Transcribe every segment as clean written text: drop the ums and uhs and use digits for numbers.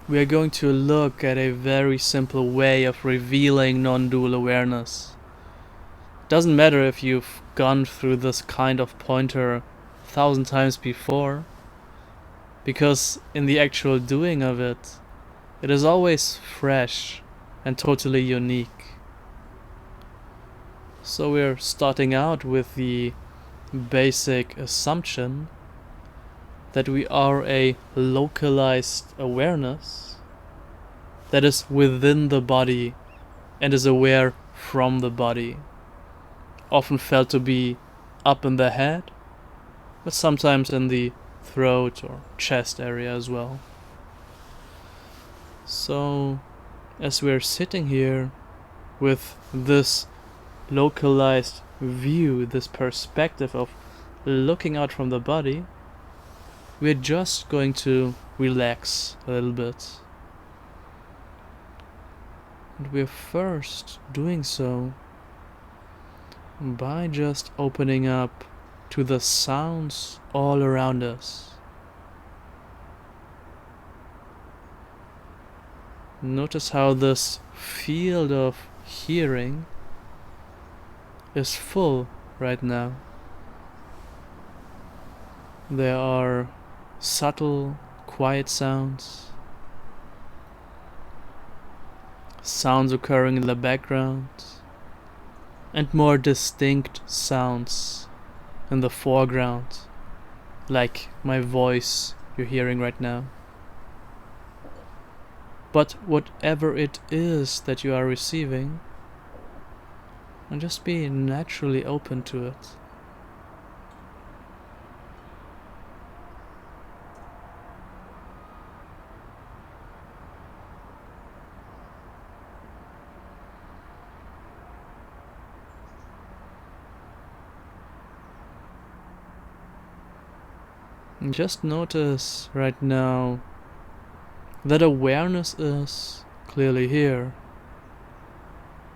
we are going to look at a very simple way of revealing non-dual awareness. Doesn't matter if you've gone through this kind of pointer 1,000 times before, because in the actual doing of it, it is always fresh and totally unique. So we're starting out with the basic assumption that we are a localized awareness that is within the body and is aware from the body. Often felt to be up in the head, but sometimes in the throat or chest area as well. So, as we're sitting here with this localized view, this perspective of looking out from the body, we're just going to relax a little bit. And we're first doing so by just opening up to the sounds all around us. Notice how this field of hearing is full right now. There are subtle, quiet sounds, sounds occurring in the background, and more distinct sounds in the foreground, like my voice you're hearing right now. But whatever it is that you are receiving, and just be naturally open to it. And just notice right now that awareness is clearly here.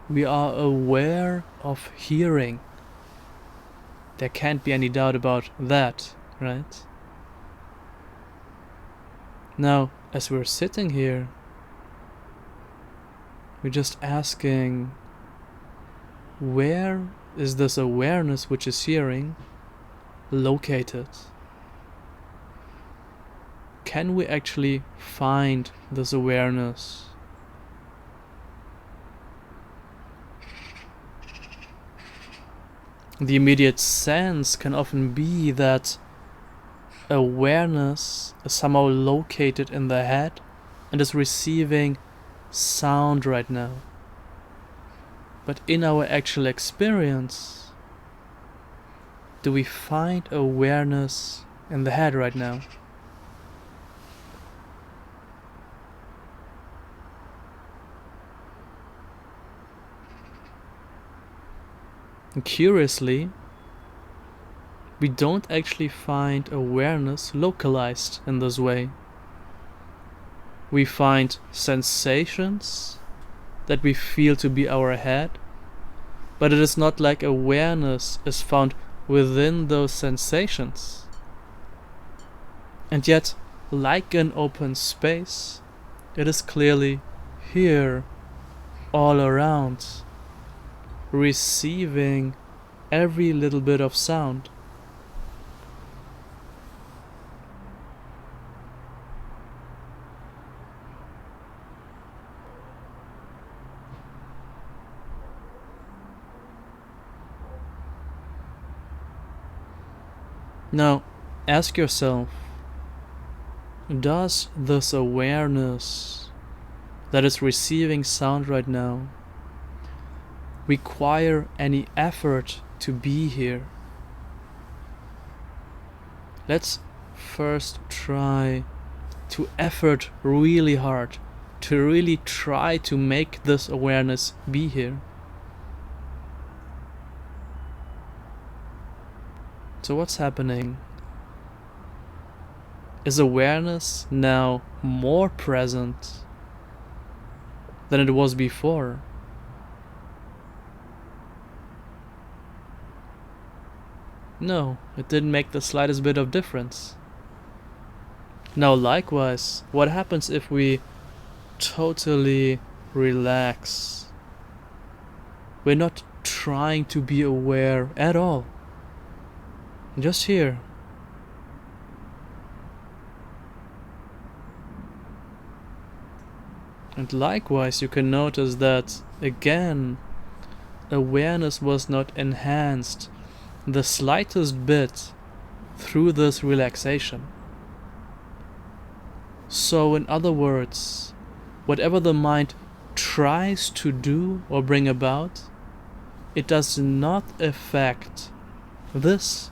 We are aware of hearing. There can't be any doubt about that, right? Now, as we're sitting here, we're just asking, where is this awareness which is hearing located? Can we actually find this awareness? The immediate sense can often be that awareness is somehow located in the head and is receiving sound right now. But in our actual experience, do we find awareness in the head right now? And curiously, we don't actually find awareness localized in this way. We find sensations that we feel to be our head, but it is not like awareness is found within those sensations. And yet, like an open space, it is clearly here, all around, receiving every little bit of sound. Now, ask yourself, does this awareness that is receiving sound right now require any effort to be here? Let's first try to effort really hard, to really try to make this awareness be here. So what's happening? Is awareness now more present than it was before? No, it didn't make the slightest bit of difference. Now likewise, what happens if we totally relax. We're not trying to be aware at all. Just here. And likewise, you can notice that, again, awareness was not enhanced the slightest bit through this relaxation. So, in other words, whatever the mind tries to do or bring about, it does not affect this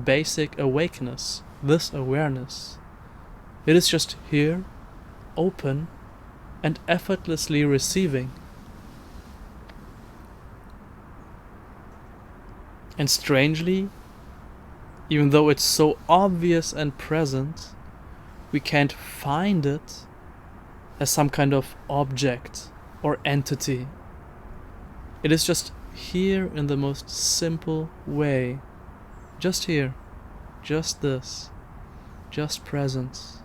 basic awakeness, this awareness. It is just here, open, and effortlessly receiving. And strangely, even though it's so obvious and present, we can't find it as some kind of object or entity. It is just here in the most simple way. Just here. Just this. Just presence.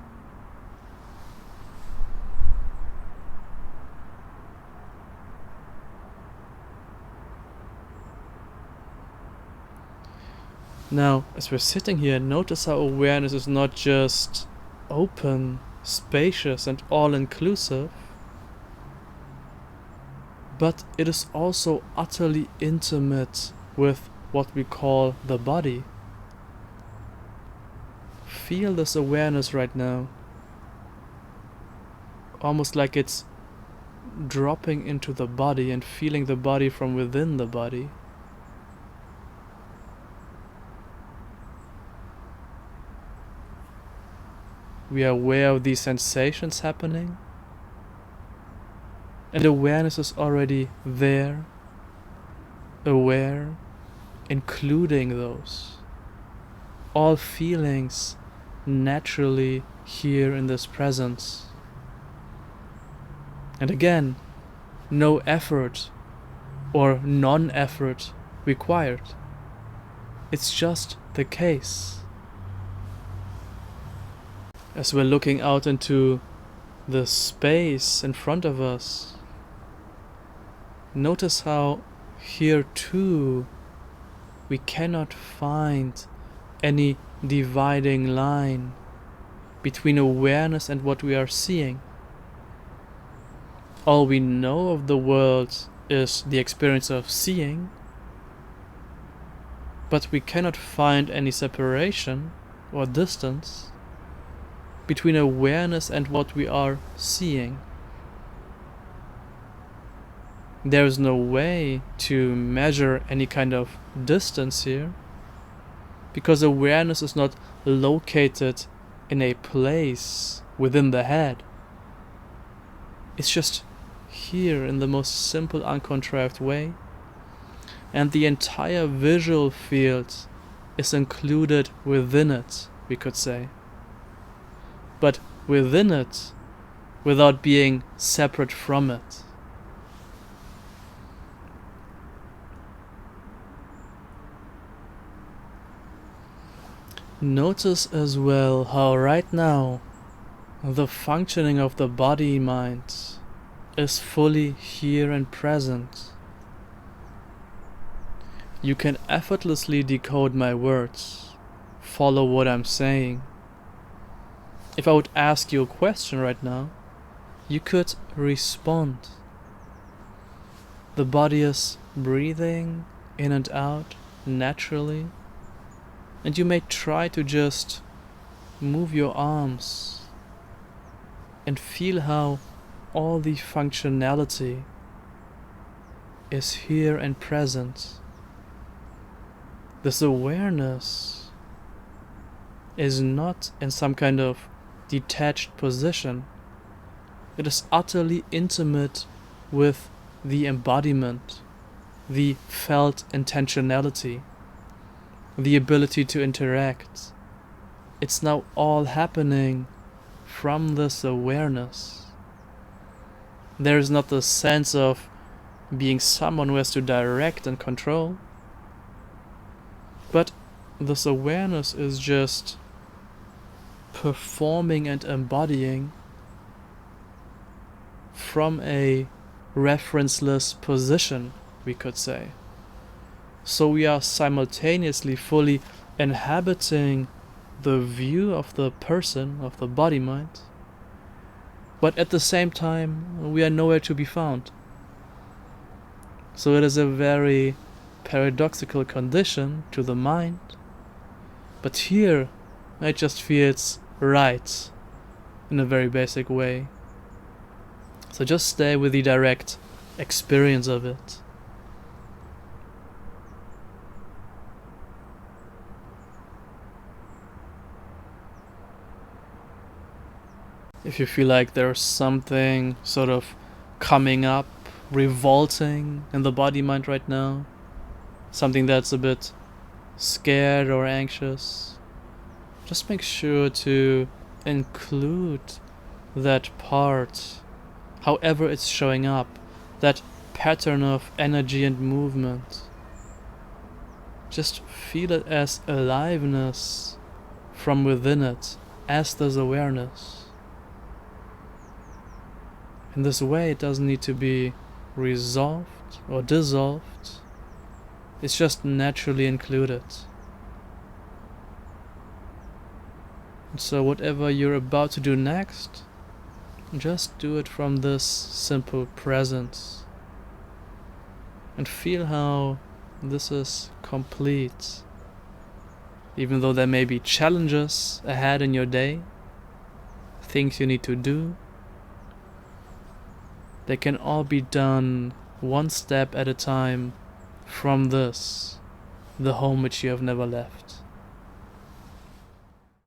Now, as we're sitting here, notice how awareness is not just open, spacious, and all-inclusive, but it is also utterly intimate with what we call the body. Feel this awareness right now, almost like it's dropping into the body and feeling the body from within the body. We are aware of these sensations happening, and awareness is already there, aware, including those. All feelings naturally here in this presence. And again, no effort or non-effort required. It's just the case. As we're looking out into the space in front of us, notice how here too we cannot find any dividing line between awareness and what we are seeing. All we know of the world is the experience of seeing, but we cannot find any separation or distance between awareness and what we are seeing. There is no way to measure any kind of distance here, because awareness is not located in a place within the head. It's just here in the most simple, uncontrived way, and the entire visual field is included within it, we could say. But within it, without being separate from it. Notice as well how right now the functioning of the body-mind is fully here and present. You can effortlessly decode my words, follow what I'm saying. If I would ask you a question right now, you could respond. The body is breathing in and out naturally, and you may try to just move your arms and feel how all the functionality is here and present. This awareness is not in some kind of detached position. It is utterly intimate with the embodiment, the felt intentionality, the ability to interact. It's now all happening from this awareness. There is not the sense of being someone who has to direct and control, but this awareness is just performing and embodying from a referenceless position, we could say. So we are simultaneously fully inhabiting the view of the person, of the body-mind, but at the same time we are nowhere to be found. So it is a very paradoxical condition to the mind, but here it just feels right in a very basic way. So just stay with the direct experience of it. If you feel like there's something sort of coming up, revolting in the body-mind right now, something that's a bit scared or anxious, just make sure to include that part, however it's showing up, that pattern of energy and movement. Just feel it as aliveness from within it, as this awareness. In this way, it doesn't need to be resolved or dissolved. It's just naturally included. And so whatever you're about to do next, just do it from this simple presence. And feel how this is complete. Even though there may be challenges ahead in your day, things you need to do, they can all be done one step at a time from this, the home which you have never left.